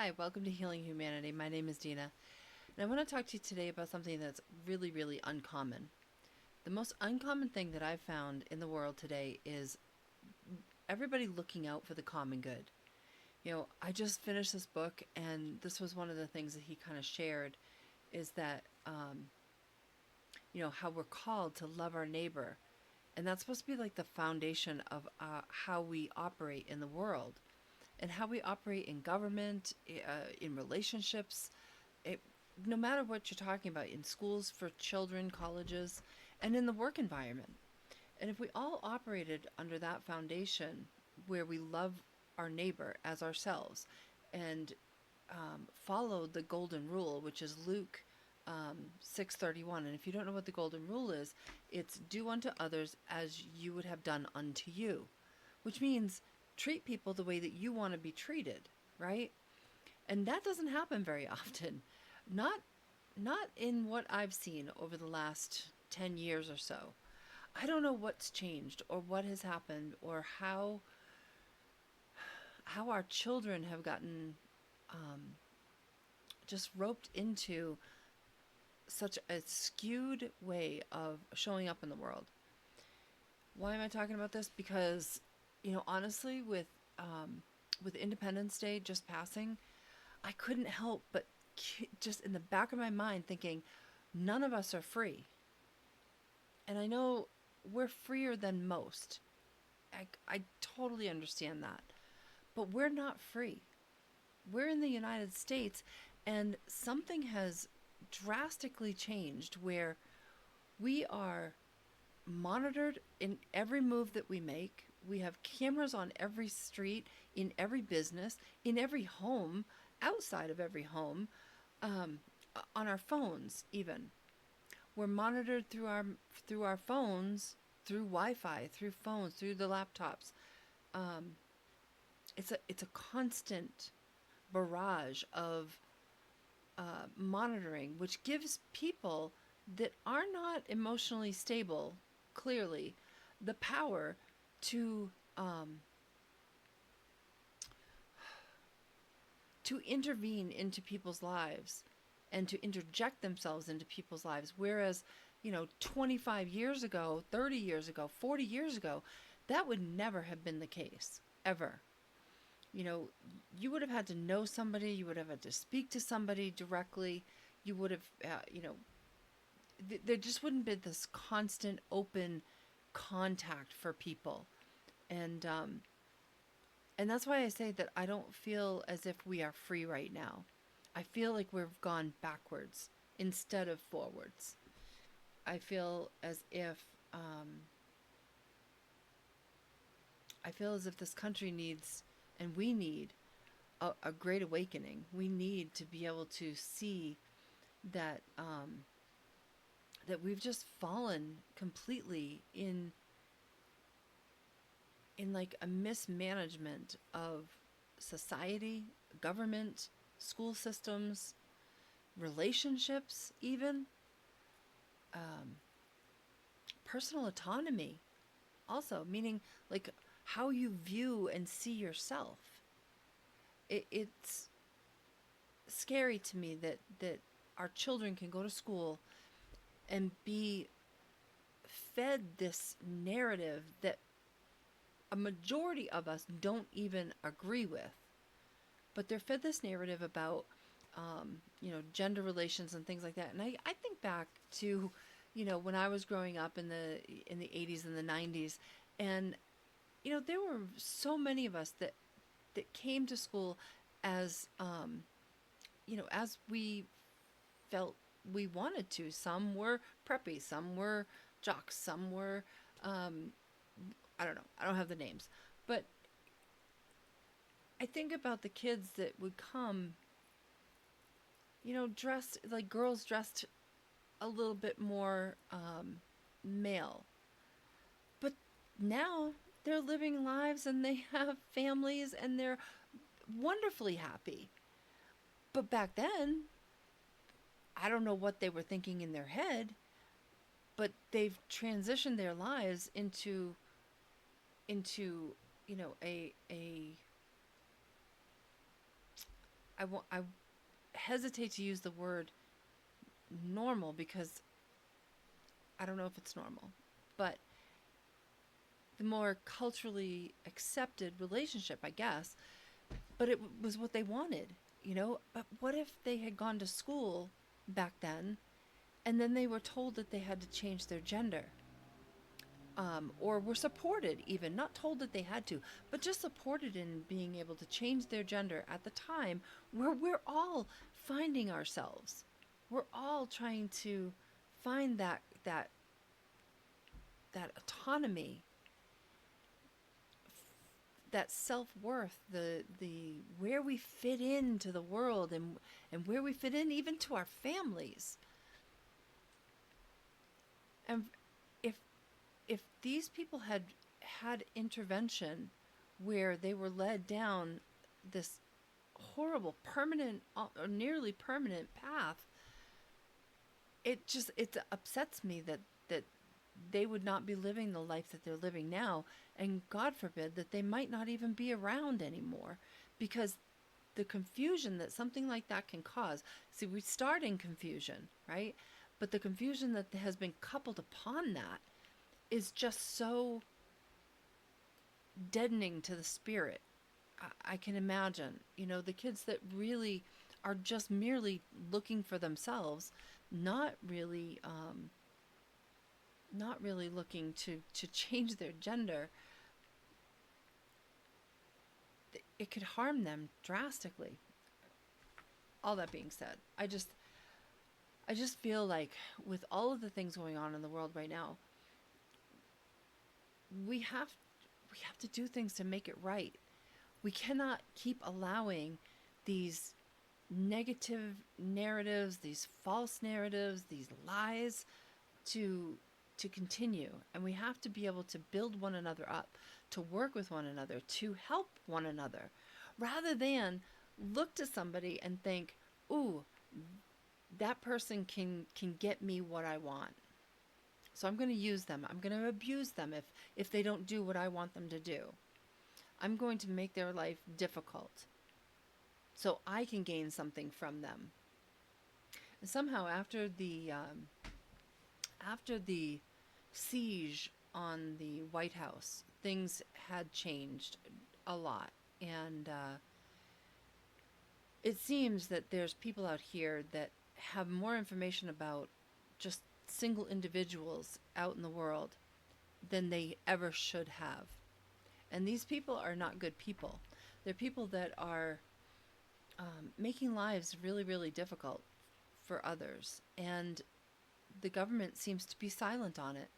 Hi, welcome to Healing Humanity. My name is Dina, and I want to talk to you today about something that's really, really uncommon. The most uncommon thing that I've found in the world today is everybody looking out for the common good. I just finished this book, and this was one of the things that he kind of shared is that, how we're called to love our neighbor. And that's supposed to be like the foundation of how we operate in the world and how we operate in government, in relationships, it, no matter what you're talking about, in schools for children, colleges, and in the work environment. And if we all operated under that foundation where we love our neighbor as ourselves and followed the golden rule, which is Luke 6:31. And if you don't know what the golden rule is, it's do unto others as you would have done unto you, which means treat people the way that you want to be treated, right? And that doesn't happen very often. Not not in what I've seen over the last 10 years or so. I don't know what's changed or what has happened or how our children have gotten um, just roped into such a skewed way of showing up in the world. Why am I talking about this? Because, honestly, with Independence Day just passing, I couldn't help but just in the back of my mind thinking, none of us are free. And I know we're freer than most. I totally understand that. But we're not free. We're in the United States, and something has drastically changed where we are monitored in every move that we make. We have cameras on every street, in every business, in every home, outside of every home, um, on our phones even. We're monitored through our phones, through Wi-Fi, through phones, through the laptops. Um, it's a constant barrage of monitoring, which gives people that are not emotionally stable, clearly, the power to to intervene into people's lives and to interject themselves into people's lives. Whereas, 25 years ago, 30 years ago, 40 years ago, that would never have been the case, ever. You know, you would have had to know somebody, you would have had to speak to somebody directly, you would have, there just wouldn't be this constant open contact for people. And, um, and that's why I say that I don't feel as if we are free right now. I feel like we've gone backwards instead of forwards. I feel as if I feel as if this country needs, and we need, a great awakening. We need to be able to see that that we've just fallen completely in like a mismanagement of society, government, school systems, relationships, even um, personal autonomy. Also, meaning like how you view and see yourself. It's scary to me that our children can go to school and be fed this narrative that a majority of us don't even agree with. But they're fed this narrative about, gender relations and things like that. And I think back to, when I was growing up in the 80s and the 90s, and there were so many of us that came to school as, as we felt we wanted to. Some were preppy, some were jocks, some were, um, I don't know, I don't have the names, but I think about the kids that would come, dressed like girls dressed a little bit more male. But now they're living lives and they have families and they're wonderfully happy. But back then, I don't know what they were thinking in their head, but they've transitioned their lives into a I hesitate to use the word normal because I don't know if it's normal, but the more culturally accepted relationship, I guess. But it was what they wanted, you know? But what if they had gone to school back then and then they were told that they had to change their gender? Or were supported, even not told that they had to, but just supported in being able to change their gender at the time where we're all finding ourselves. We're all trying to find that autonomy, that self-worth, the where we fit into the world, and where we fit in even to our families. And if if these people had had intervention where they were led down this horrible permanent or nearly permanent path, it upsets me that they would not be living the life that they're living now, and God forbid that they might not even be around anymore, because the confusion that something like that can cause. See, we start in confusion, right? But the confusion that has been coupled upon that is just so deadening to the spirit. I can imagine, you know, the kids that really are just merely looking for themselves, not really, not really looking to change their gender. It could harm them drastically. All that being said, I just feel like with all of the things going on in the world right now, we have we have to do things to make it right. We cannot keep allowing these negative narratives, these false narratives, these lies to continue, and we have to be able to build one another up, to work with one another, to help one another, rather than look to somebody and think, "Ooh, that person can get me what I want. So I'm going to use them. I'm going to abuse them if they don't do what I want them to do. I'm going to make their life difficult so I can gain something from them." And somehow after the siege on the White House, things had changed a lot, and it seems that there's people out here that have more information about just single individuals out in the world than they ever should have. And these people are not good people. They're people that are making lives really, really difficult for others. And the government seems to be silent on it.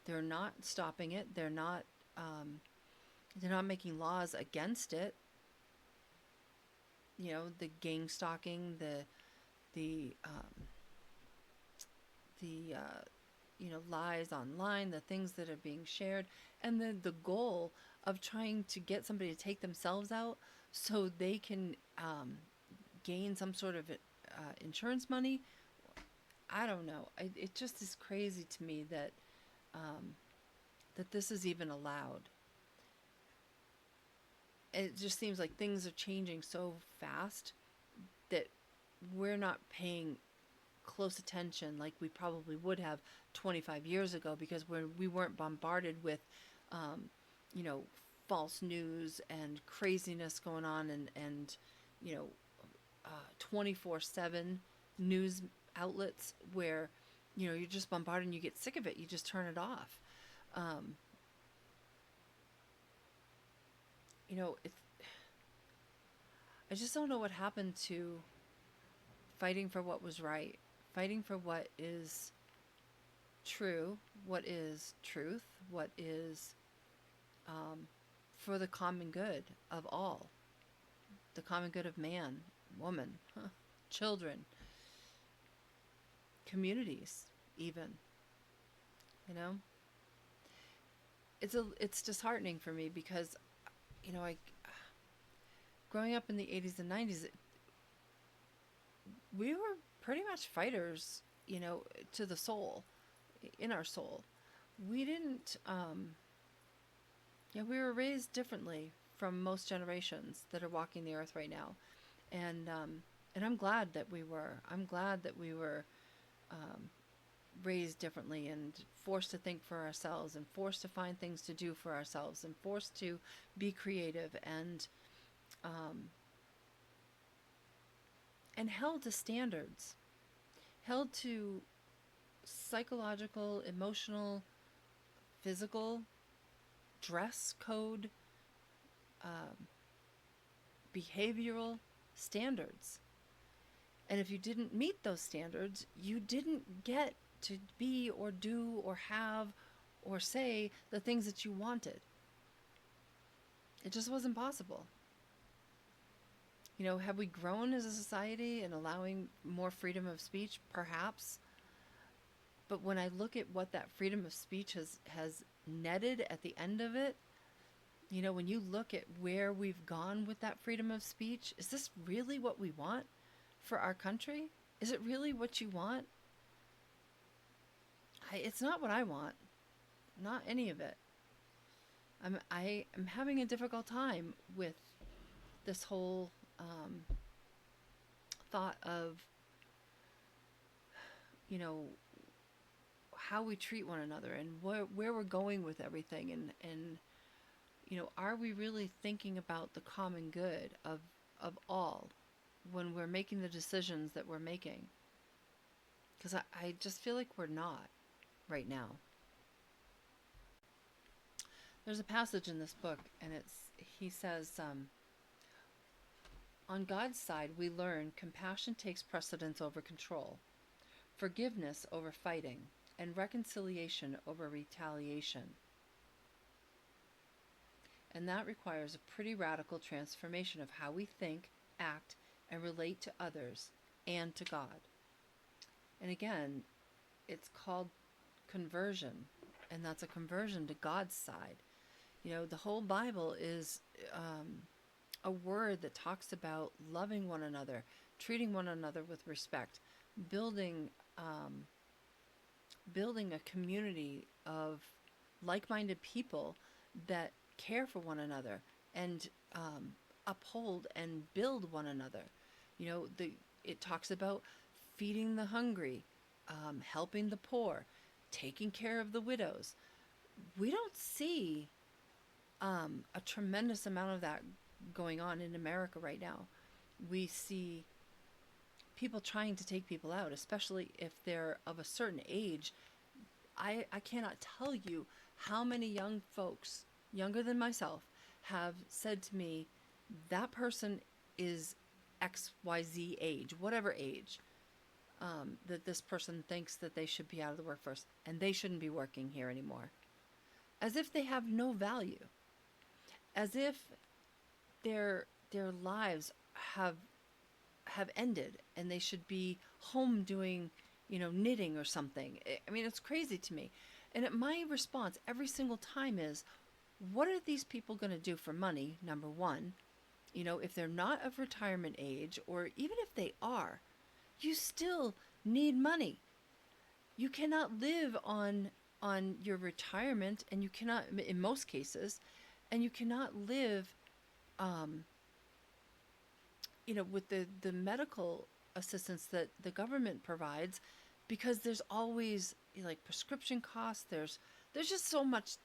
They're not stopping it. They're not making laws against it. You know, the gang stalking, the you know, lies online, the things that are being shared, and the goal of trying to get somebody to take themselves out so they can gain some sort of insurance money. I don't know. It just is crazy to me that that this is even allowed. It just seems like things are changing so fast that we're not paying close attention like we probably would have 25 years ago, because we weren't bombarded with, um, you know, false news and craziness going on, and you know, 24/7 news outlets where, you know, you're just bombarded and you get sick of it. You just turn it off. Um, you know, I just don't know what happened to fighting for what was right, fighting for what is true, what is truth, what is um, for the common good of all, the common good of man, woman, children, communities, even. You know, it's disheartening for me because, you know, I growing up in the 80s and 90s, we were pretty much fighters, you know, to the soul, in our soul. We didn't, yeah, we were raised differently from most generations that are walking the earth right now. And I'm glad that we were. I'm glad that we were um, raised differently and forced to think for ourselves and forced to find things to do for ourselves and forced to be creative um, and held to standards, held to psychological, emotional, physical, dress code, um, behavioral standards. And if you didn't meet those standards, you didn't get to be or do or have or say the things that you wanted. It just wasn't possible. Have we grown as a society in allowing more freedom of speech? Perhaps. But when I look at what that freedom of speech has netted at the end of it, when you look at where we've gone with that freedom of speech, is this really what we want for our country? Is it really what you want? It's not what I want. Not any of it. I am having a difficult time with this whole thought of, you know, how we treat one another and where we're going with everything, and are we really thinking about the common good of all when we're making the decisions that we're making? Because I just feel like we're not right now. There's a passage in this book, and he says, on God's side, we learn compassion takes precedence over control, forgiveness over fighting, and reconciliation over retaliation. And that requires a pretty radical transformation of how we think, act, and relate to others and to God. And again, it's called conversion, and that's a conversion to God's side. The whole Bible is a word that talks about loving one another, treating one another with respect, building building a community of like-minded people that care for one another and uphold and build one another. It talks about feeding the hungry, helping the poor, taking care of the widows. We don't see a tremendous amount of that going on in America right now. We see people trying to take people out, especially if they're of a certain age. I cannot tell you how many young folks, younger than myself, have said to me, that person is XYZ age, whatever age, that this person thinks that they should be out of the workforce and they shouldn't be working here anymore. As if they have no value. As if their lives have ended and they should be home doing, knitting or something. I mean, it's crazy to me. And my response every single time is, what are these people going to do for money? Number one, if they're not of retirement age, or even if they are, you still need money. You cannot live on your retirement, and you cannot, in most cases, and you cannot live with the medical assistance that the government provides, because there's always like prescription costs. There's just so much,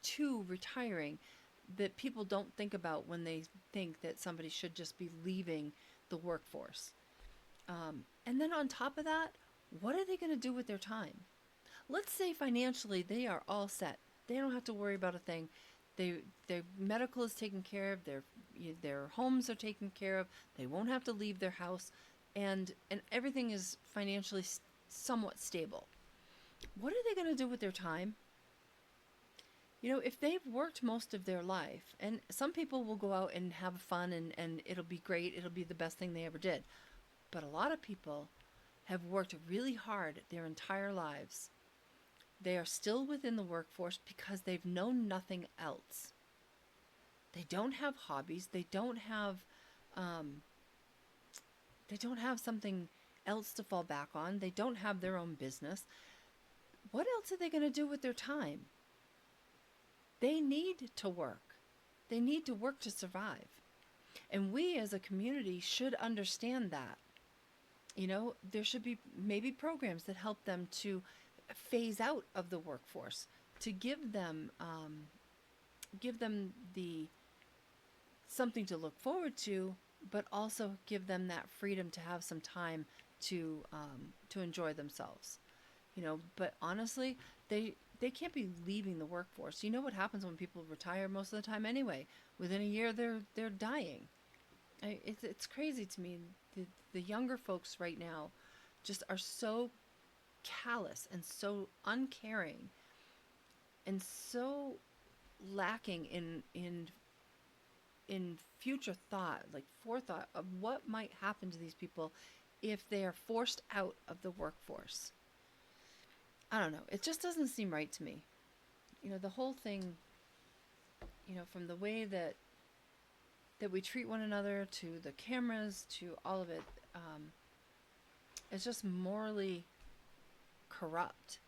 to retiring that people don't think about when they think that somebody should just be leaving the workforce. And then on top of that, what are they going to do with their time? Let's say financially they are all set. They don't have to worry about a thing. Their medical is taken care of. Their homes are taken care of. They won't have to leave their house, and everything is financially somewhat stable. What are they going to do with their time? If they've worked most of their life, and some people will go out and have fun, and it'll be great. It'll be the best thing they ever did. But a lot of people have worked really hard their entire lives. They are still within the workforce because they've known nothing else. They don't have hobbies. They don't have something else to fall back on. They don't have their own business. What else are they going to do with their time? They need to work. They need to work to survive. And we as a community should understand that. There should be maybe programs that help them to phase out of the workforce, to give them the something to look forward to, but also give them that freedom to have some time to enjoy themselves. But honestly, they can't be leaving the workforce. You know what happens when people retire most of the time anyway. Within a year, they're dying. It's crazy to me. The younger folks right now just are so callous and so uncaring and so lacking in future thought, like forethought of what might happen to these people if they are forced out of the workforce. I don't know. It just doesn't seem right to me. The whole thing, from the way that we treat one another to the cameras to all of it, it's just morally corrupt.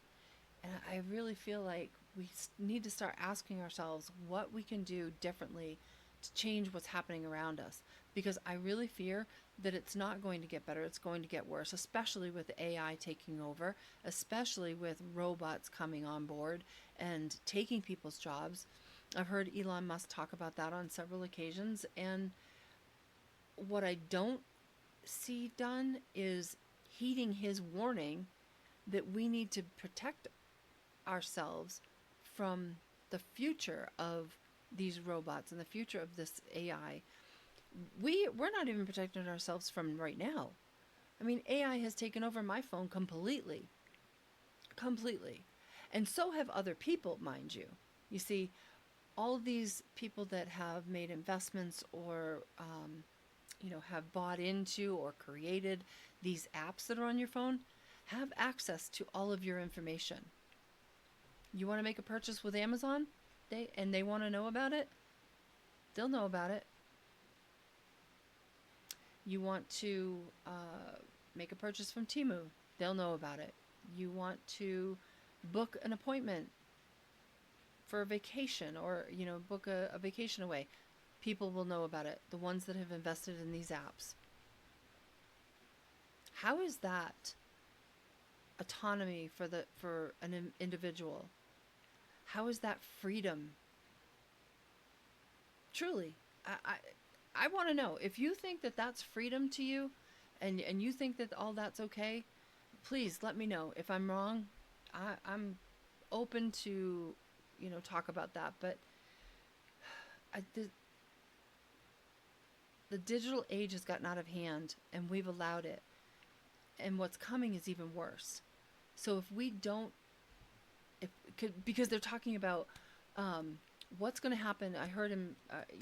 And I really feel like we need to start asking ourselves what we can do differently to change what's happening around us. Because I really fear that it's not going to get better, it's going to get worse, especially with AI taking over, especially with robots coming on board and taking people's jobs. I've heard Elon Musk talk about that on several occasions. And what I don't see done is heeding his warning that we need to protect ourselves from the future of these robots and the future of this AI. We're not even protecting ourselves from right now. I mean, AI has taken over my phone completely. Completely. And so have other people, mind you. You see, all of these people that have made investments or have bought into or created these apps that are on your phone have access to all of your information. You want to make a purchase with Amazon, they want to know about it, they'll know about it. You want to make a purchase from Temu, they'll know about it. You want to book an appointment for a vacation or book a vacation away, people will know about it, the ones that have invested in these apps. How is that autonomy for an individual? How is that freedom? Truly, I want to know if you think that that's freedom to you, and you think that all that's okay. Please let me know if I'm wrong. I'm open to talk about that, but the digital age has gotten out of hand, and we've allowed it, and what's coming is even worse. So if we don't, because they're talking about what's going to happen. I heard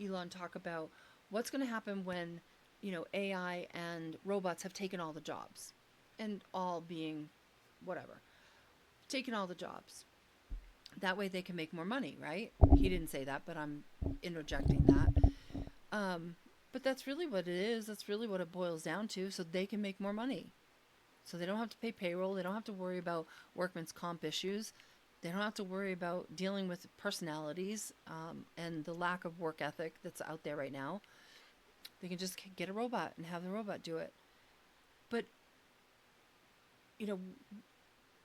Elon talk about what's going to happen when AI and robots have taken all the jobs, and all being whatever, taken all the jobs. That way they can make more money, right? He didn't say that, but I'm interjecting that. But that's really what it is. That's really what it boils down to. So they can make more money. So they don't have to pay payroll. They don't have to worry about workman's comp issues. They don't have to worry about dealing with personalities and the lack of work ethic that's out there right now. They can just get a robot and have the robot do it. But,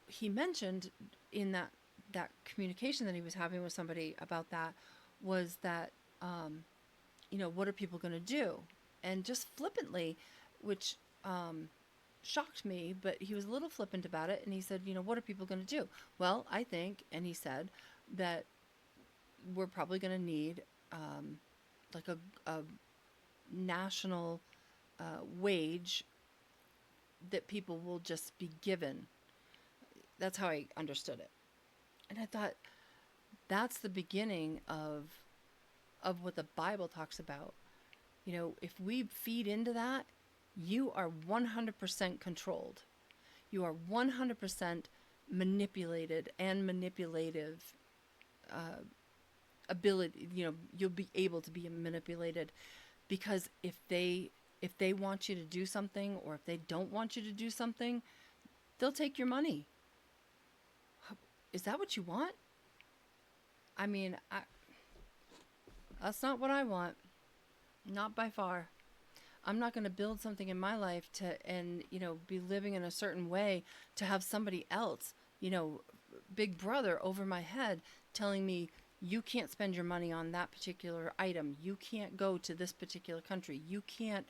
he mentioned in that communication that he was having with somebody about that was that, what are people going to do? And just flippantly, which shocked me, but he was a little flippant about it. And he said, what are people going to do? Well, I think, and he said that we're probably going to need like a national wage that people will just be given. That's how I understood it. And I thought that's the beginning of what the Bible talks about. If we feed into that, you are 100% controlled. You are 100% manipulated and manipulative ability. You'll be able to be manipulated, because if they want you to do something, or if they don't want you to do something, they'll take your money. Is that what you want? I mean, that's not what I want. Not by far. I'm not going to build something in my life to, and, be living in a certain way to have somebody else, you know, big brother over my head telling me, you can't spend your money on that particular item. You can't go to this particular country. You can't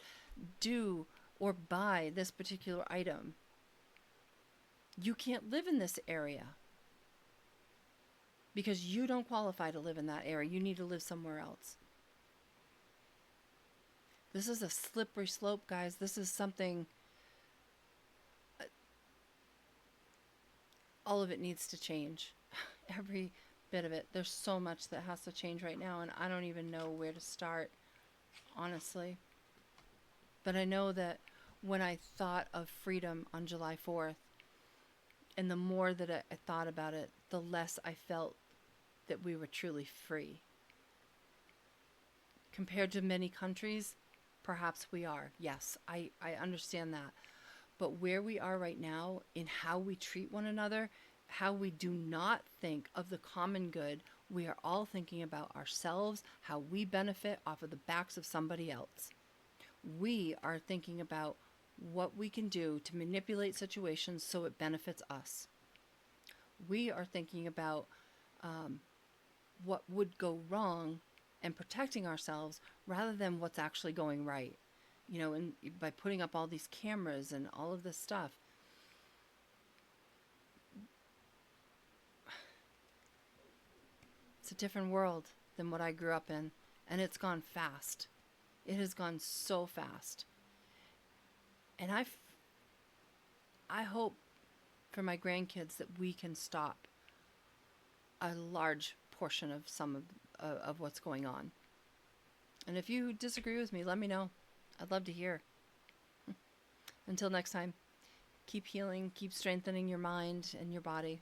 do or buy this particular item. You can't live in this area because you don't qualify to live in that area. You need to live somewhere else. This is a slippery slope, guys. This is something, all of it needs to change. Every bit of it. There's so much that has to change right now, and I don't even know where to start, honestly. But I know that when I thought of freedom on July 4th, and the more that I thought about it, the less I felt that we were truly free. Compared to many countries, perhaps we are. Yes, I understand that. But where we are right now in how we treat one another, how we do not think of the common good, we are all thinking about ourselves, how we benefit off of the backs of somebody else. We are thinking about what we can do to manipulate situations so it benefits us. We are thinking about what would go wrong and protecting ourselves rather than what's actually going right. And by putting up all these cameras and all of this stuff, it's a different world than what I grew up in, and it's gone fast. It has gone so fast. And I hope for my grandkids that we can stop a large portion of some of what's going on. And if you disagree with me, let me know. I'd love to hear. Until next time, keep healing, keep strengthening your mind and your body.